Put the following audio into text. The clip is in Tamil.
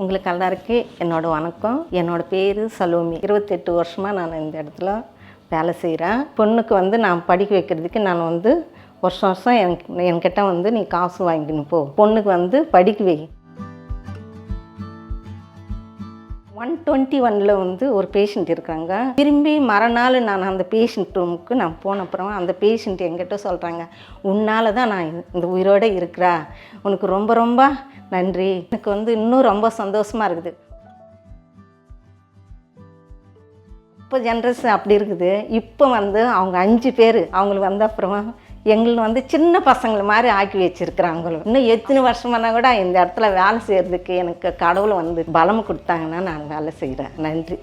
உங்களுக்கு எல்லாருக்கும் என்னோடய வணக்கம். என்னோடய பேர் சலோமி. 28 வருஷமாக நான் இந்த இடத்துல வேலை செய்கிறேன். பொண்ணுக்கு நான் படிக்க வைக்கிறதுக்கு நான் வருஷம் வருஷம் என்கிட்ட நீ காசு வாங்கின்னு போ, பொண்ணுக்கு படிக்க வை. 121 ஒரு பேஷண்ட் இருக்காங்க. திரும்பி மறுநாள் நான் அந்த பேஷண்ட் ரூமுக்கு நான் போன அப்புறம் அந்த பேஷண்ட் என்கிட்ட சொல்கிறாங்க, உன்னால் தான் நான் இந்த உயிரோடு இருக்கிறா, உனக்கு ரொம்ப ரொம்ப நன்றி. எனக்கு இன்னும் ரொம்ப சந்தோஷமாக இருக்குது. இப்போ ஜென்ரேஷன் அப்படி இருக்குது. இப்போ அவங்க 5 பேர் அவங்களுக்கு வந்த அப்புறமா எங்களுக்கு சின்ன பசங்களை மாதிரி ஆக்கி வச்சுருக்குறாங்க. இன்னும் எத்தனை வருஷமானா கூட இந்த இடத்துல வேலை செய்கிறதுக்கு எனக்கு கடவுள் பலம் கொடுத்தாங்கன்னா நான் வேலை செய்கிறேன். நன்றி.